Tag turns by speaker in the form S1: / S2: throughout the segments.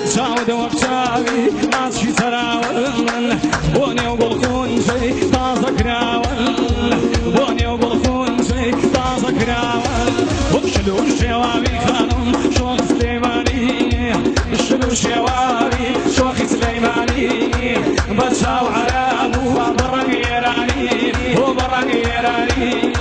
S1: زاود وقتاوي ماشي تراول بوني وقول خونسي طازك راول بوني وقول خونسي طازك راول وشلو الشوابي خانم شوخ سليماني شلو الشوابي شوخ سليماني بتساو على ابو برق يراني وبرق يراني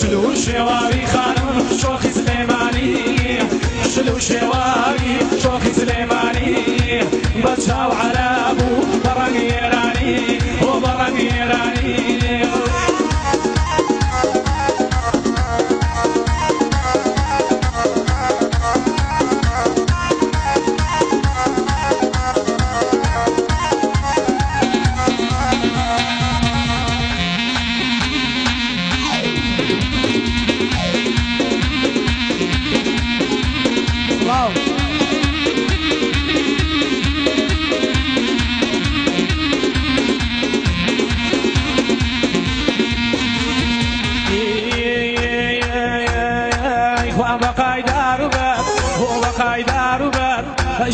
S1: شلو الشواري خانم شوخ سليماني شلو الشواري شوخ سليماني بتساو على ابو برق يراني وبرق يراني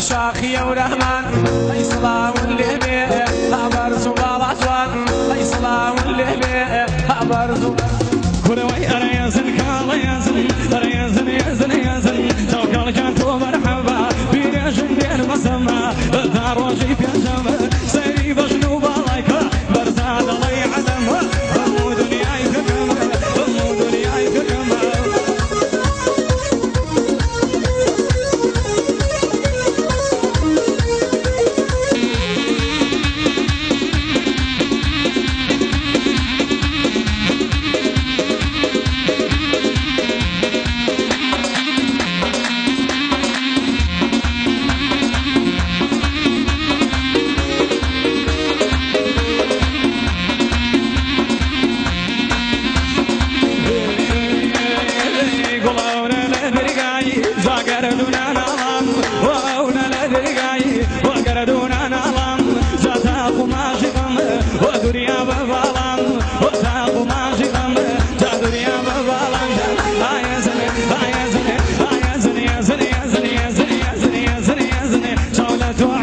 S1: شاخي ورحمن اي صلاة واللهبة هبرزو بالعجوان اي صلاة واللهبة هبرزو كروي انا يزن كالا يزن انا يزن يزن يزن توكل كانتو مرحبا بينا جنبين مسمى دار وجيب يا جمال سيري بشنو بالايكا برزاد الله يعلم رمو دنياي ككمل رمو دنياي ككمل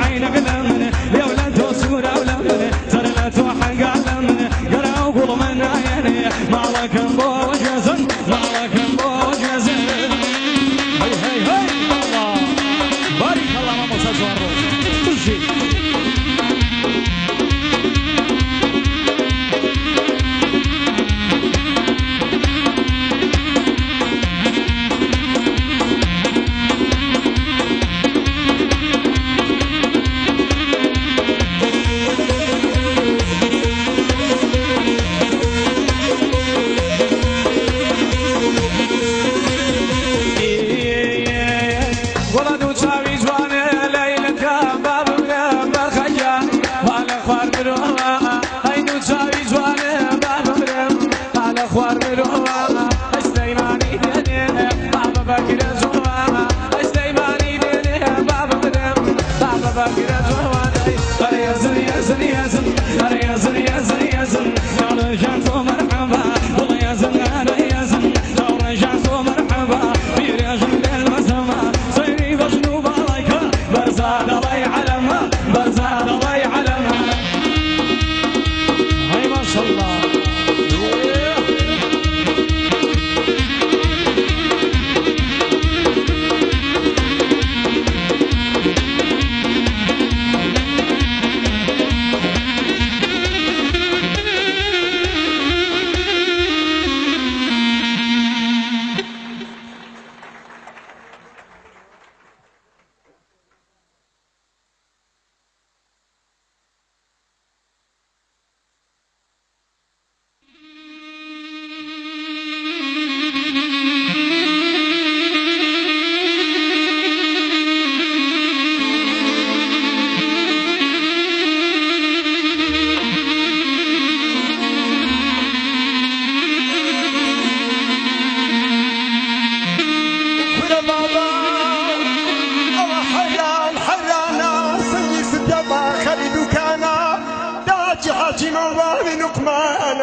S1: عينك لمن يا ولد وصورة ولمن ترى لا توحق علمن مالكم بوج يزن مالكم بوج يزن هاي هاي هاي الله بارك الله ما مصاص الروس تجي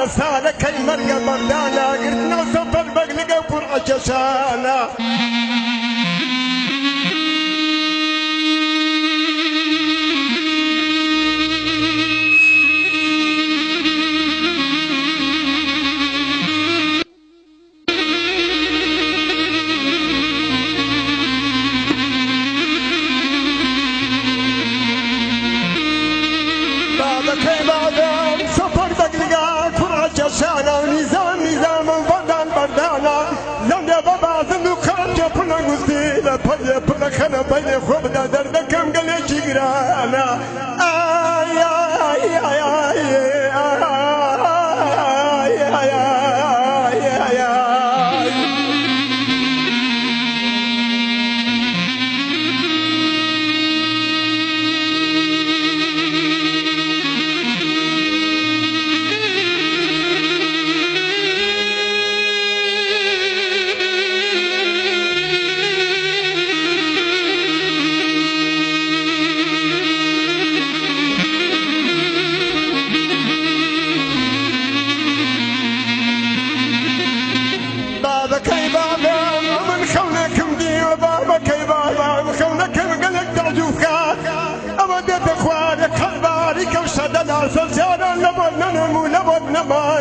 S2: سالك المريم مردانا قلنا سفر بقلقة فرع جشانا پل پل خنا بین خوب دادر دکم گلی چیگرانا آی آی آی آی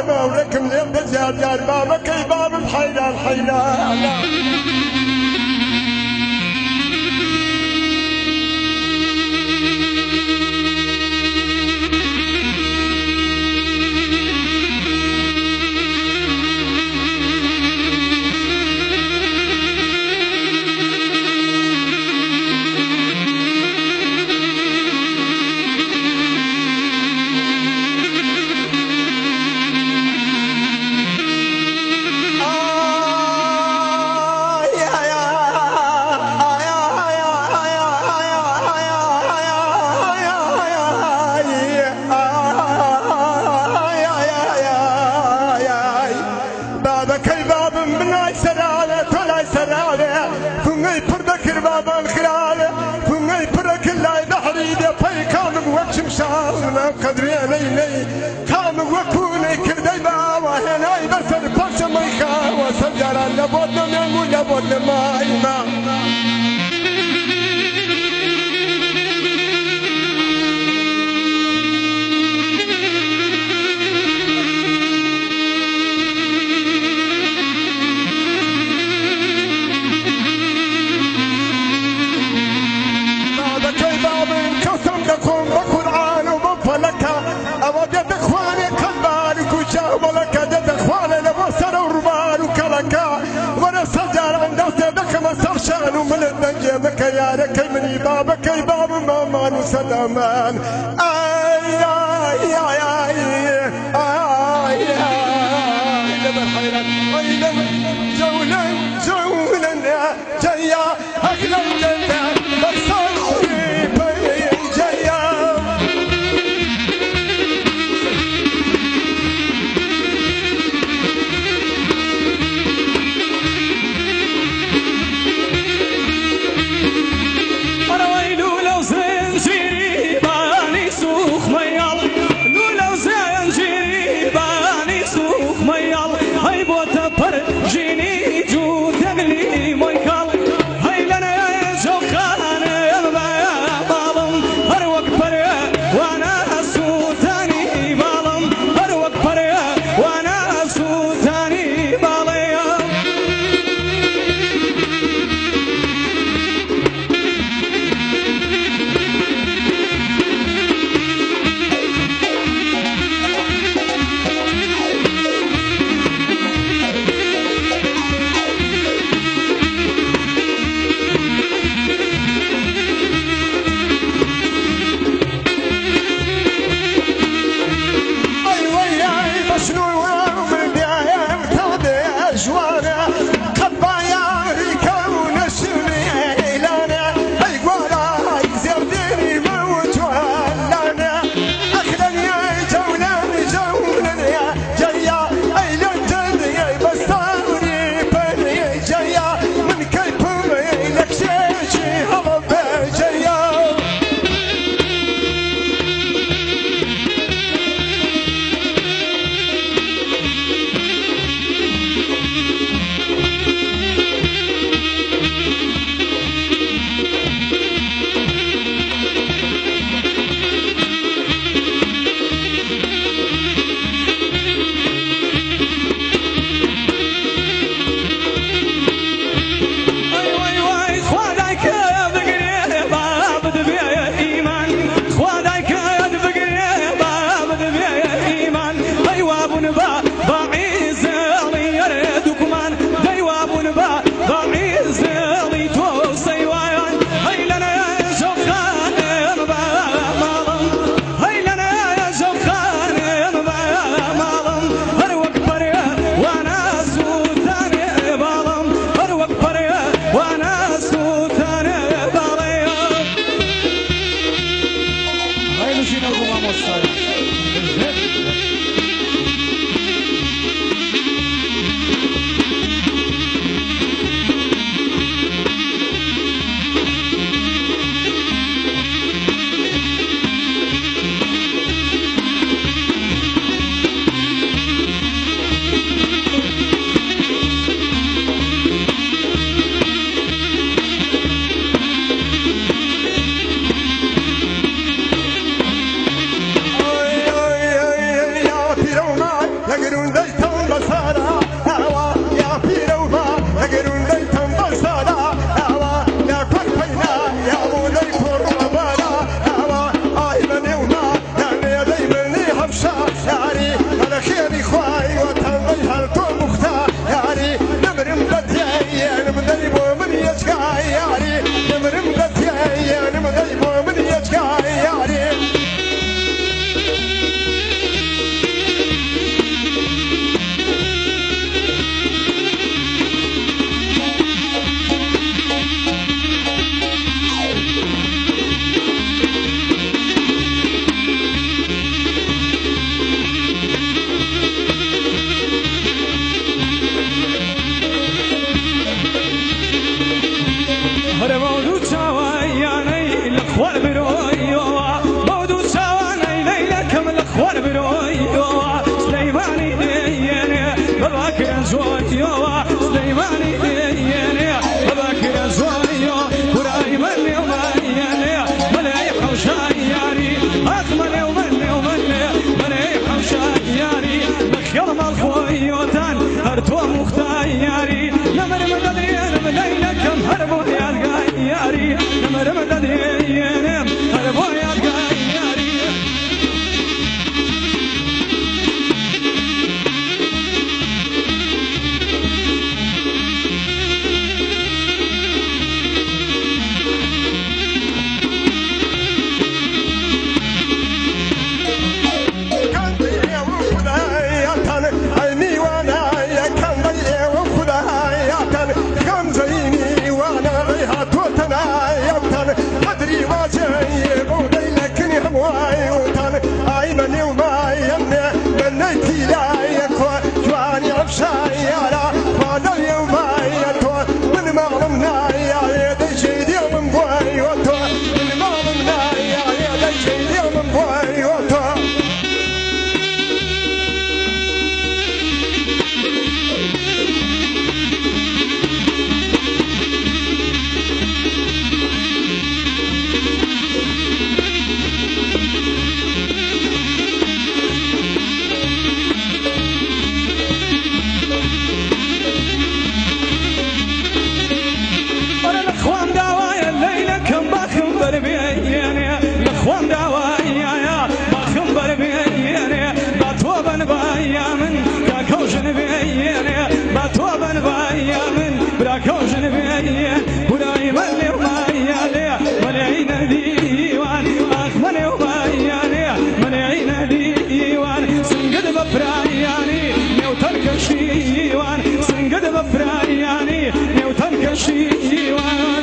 S2: ما ولكم ليه بزيادة بابا كي باب الحيران حيران قدري ليلي كان وكوني كردي بابا هنا يبرسل بوش ميخا وسجر لبودنا نقول لبودنا ما إمام لێ بکە یارەکەی منی بابەکەی بابم مامان و سەلامان ئای ئای ئای ئای ئای لەبەر حەیران ئای لەبەر جەولەن جەولەن جەیا ئەکلەن لەنە بەسەڵی بەی جەیا
S1: بايا من براكوجن بيا باتوبن بايا من براكوجن بيا ولا يملي وبايا لي ملعين ديوان اخ ملي وبايا لي ملعين ديوان سنقد بفراياني نيوتن كشيوان سنقد بفراياني نيوتن كشيوان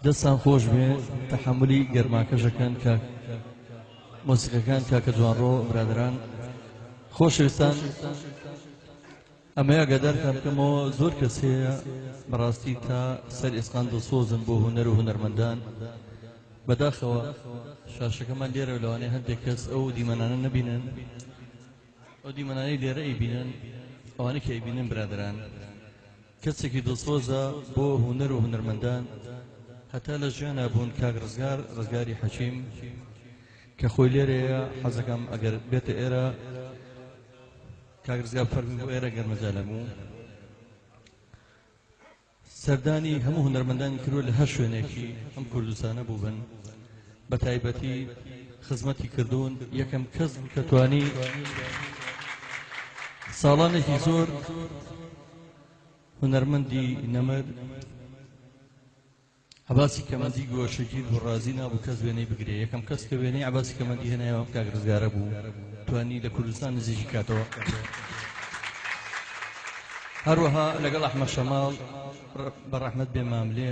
S3: دەستان خۆش بێ تەحملی گەرماکەشەکان کە مۆسیقەکان کاکە جوانڕۆ برادران خۆشەویستان ئەمەیە گەدەرکەم بکەمەوە زۆر کەس هەیە بەڕاستی تا سەر ئێسقان دڵسۆزن بۆ هونەر و هونەرمەندان بەداخەوە شاشەکەمان لێرە لەوانەیە هەندێک کەس ئەو دیمەنانە نەبینن ئەو دیمەنانەی لێرە ئەیبینن ئەوانەی کە ئەیبینن برادران کەسێکی دڵسۆزە بۆ هونەر و هونەرمەندان هەتا لە ژیانە بوون کاک ڕزگار ڕزگاری حەکیم کە خۆی لێرەیە حەزەکەم ئەگەر بێتە ئێرە کاک ڕزگار فەرمی بۆ ئێرە گەرمەجالەموو سەردانی هەموو هونەرمەندانی کردووە لە هەر شوێنێکی ئەم کوردستانە بوو بن بە تایبەتی خزمەتی کردوون یەکەم کەس کە توانی ساڵانێکی زۆر هونەرمەندی نەمەر عباسی کەمەندی گۆشەگیر بۆ ڕازی نابوو کەس وێنەی بگرێ یەکەم کەس کە وێنەی عباسی کەمەندی هێنایەوە کاک ڕزگارە بوو توانی لە کوردستان نزیکی کاتەوە هەروەها لەگەڵ ئەحمەد شەماڵ بەڕەحمەت بێ ماملێ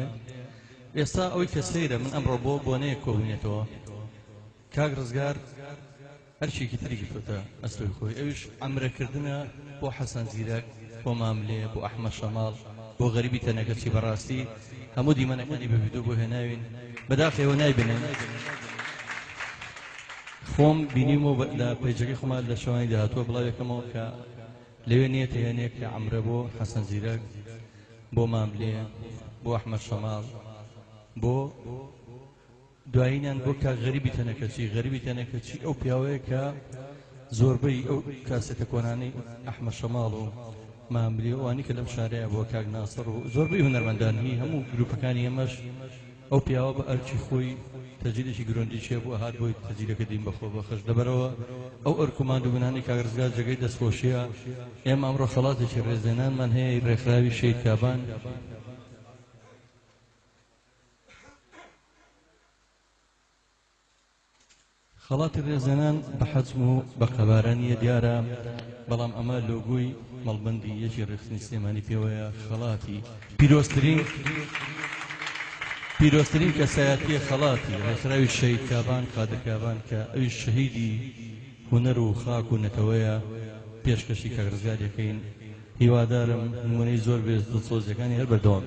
S3: ئێستا ئەوەی کە سەیرە من ئەمڕۆ بۆ بۆنەیە کۆبوونێتەوە کاک ڕزگار هەرچێکی تری گرتوتە ئەستۆی خۆی ئەویش ئەمرەکردنە بۆ حەسەن زیرەک بۆ ماملێ بۆ ئەحمەد شەماڵ بۆ غەریبی تەنەکەچی بەڕاستی هەموو دیمەنەکانی بەڤیدۆ بۆ هێناوین بەداخەوە نایبنن خۆم بینیمەوە لە پێیجەکەی خۆمان لە شەوانی داهاتووە بڵاوێکەمەوە کە لەوێ نیەتە هێنێک کە عەمرە بۆ حەسەن زیرەک بۆ ماملێ بۆ ئەحمەد شەماڵ بۆ دوایینیان بۆ کە غەریبی تەنەکەچی ئەو پیاوەیە کە زۆربەی ئەو کاسێتە کۆنانەی ئەحمەد شەماڵ و ماملی ئەوانی کە لەم شارەیە بۆ کاک ناسەڕ و زۆربەی هونەرمەندان هی هەموو گروپەکانی ئەمەش ئەو پیاوە بە ئەرکی خۆی تەجیلێکی گرۆندی چێ بوو هات بۆی تەجیلەکە دین بەخۆ بەخش لەبەرەوە ئەو ئەرکوماند و بنانی کاک ڕزگار جێگەی دەستخۆشیە ئێمە ئەمڕۆ خەڵاتێکی ڕێزێنانمان هەیە ڕێکخراوی شەید کابان خەڵاتی ڕێزێنان بە حەجم و بە قەبارانیە دیارە بەڵام ئەمە لۆگۆی مەڵبەندی یەکی ڕێخستنی سلێمانی پێوەیە خەڵاتی پیرۆستترین کەسایەتیە خەڵاتی ڕێکخراوی شەید کابان قادر کابان کە ئەوی شەهیدی هونەر و خاک و نەتەوەیە پێشکەشی کاک ڕزگار دەکەین هیوادارم نمونەی زۆر بێ دڵسۆزیەکانی هەر بەردەوام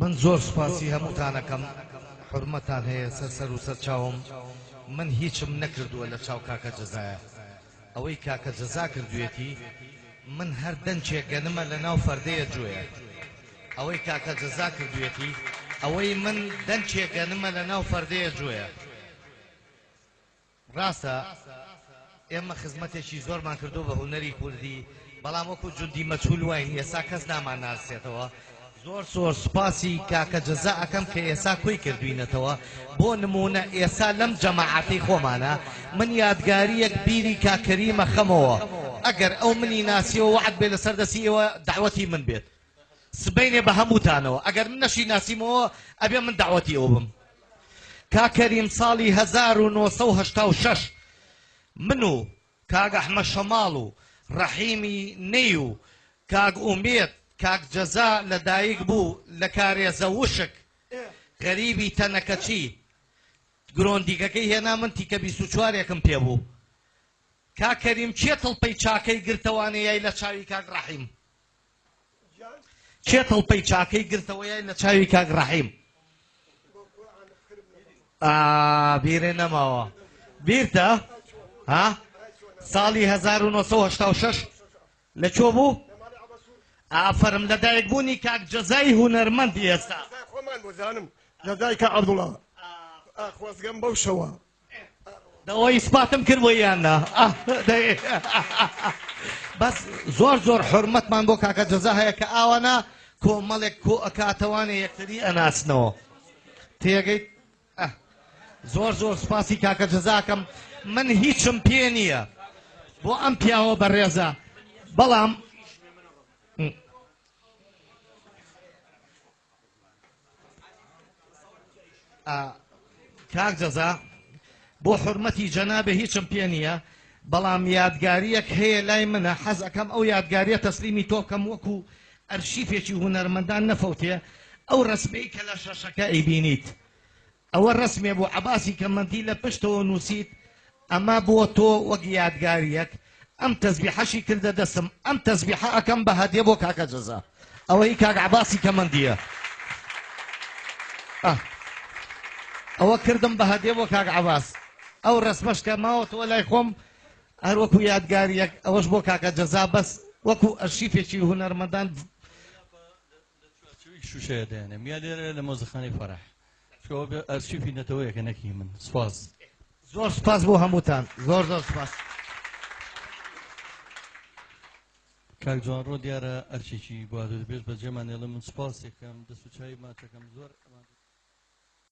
S4: من زۆر سوپاسی هەمووتانەکەم حورمەتان هەیە سەر و سەرچاوم من هیچم نەکردووە لە چاو کاکە جەزایە ئەوەی کاکە جەزا کردوێتی من هەر دەنجێک گەنمە لە ناو فەردەیە جوێیە ئەوەی کاکە جەزا کردوێتی ئەوەی من دەنچێگەنمە لە ناو فەردەیە جوێە ڕاستە ئێمە خزمەتێکی زۆرمان کردو بە هونەری کوردی بەڵام وەکو جوندی مەجهول واین ئێستا کەس ناماناسێتەوە زۆر سوپاسی کاکە جەزا ئەەکەم کە ئێستا کۆی کردوینەتەوە بۆ نمونە ئێستا لەم جەماعەتەی خۆمانە من یادگاریەک بیری کاکەریمە خەمەوە ئەگەر ئەو منی ناسیەوە وعد بێ لەسەر دەستی ئێوە دعوەتی من بێت سبەینێ بە هەمووتانەوە ئەگەر من نەشی ناسیمەوە ئەبێ من دعوەتی ئەو بم کاکەریم ساڵی 1986 من و کاک ئەحمەد شەماڵ و ڕەحیمی نەی و کاک ئومێد کاک جەزا لەدایک بوو لە کارێزە وشک غەریبی تەنەکەچی گرۆندیگەکەی هێنا من تیکە 24ێکم پێبوو کاکەریم چێ تڵپەی چاکەی گرتەوانەیە لە چاوی کاک ڕەحیم چێ تڵپەی چاکەی گرتەوەیە لە چاوی کاک ڕەحیم بیرێ نەماوە بیرتە ها ساڵی 1986 لەکوێ بوو ئافرم لەدایک بوونی کاک جەزای هونەرمەندی ئێستا
S2: خۆمان بۆزانم جەزای کە عەبدوڵڵا خۆزگەم بەو شەوە
S4: دەوەی سپاتم کرد بۆ یاننا بەس زۆر حورمەتمان بۆ کاکە جەزا هەیە کە ئاوانە کۆمەڵێک کۆ ئەکاتەوانێ یەکتری ئەناسنەوە تێگەیت زۆر سپاسی کاکە جەزاکەم من هیچم پێ نییە بۆ ئەم پیاوە بەڕێزە بەڵام کاک جەزا بۆ حورمەتی جەنابێ هیچم پێ نییە بەڵام یادگاریەک هەیە لای منە حەز ئەەکەم ئەو یادگاریە تەسلیمی تۆ بکەم وەکو ئەرشیفێکی هونەرمەندان نەفەوتێ ئەو ڕسمەی کە لە شەشەکە ئەیبینیت ئەوە ڕسمێ بۆ عەباسی کەمەندی لە پشتەوە نووسیت ئەمە بۆ تۆ وەک یادگاریەک ئەم تەسبیحەشی کردە دەستم ئەم تەسبیحە ئەەکەم بە هەدیە بۆ کاکە جەزا ئەوەی کاک عەباسی کەمەندیە ئەوە کردم بە هەدیە بۆ کاک عەباس ئەو ڕسمەش کە ماوەتەوە لای خۆم هەر وەکو یادگاریەک ئەوەش بۆ کاکە جەزا بەس وەکو ئەرشیفێکی هونەرمەندان
S3: شوشەیە دەیانێ یا لێرە لە مۆزەخانەی فەرەح ئەرشیفی نەتەوەیەکە نەکی من سپاس
S4: زۆر سپاس بۆ هەمووتان زۆر سپاس
S3: کاک جوانڕۆ دیارە ئەرچێکی بوادو دەبێت بە جێمان نێڵە من سپاسێکم دەست و چای ماچەکەم زۆر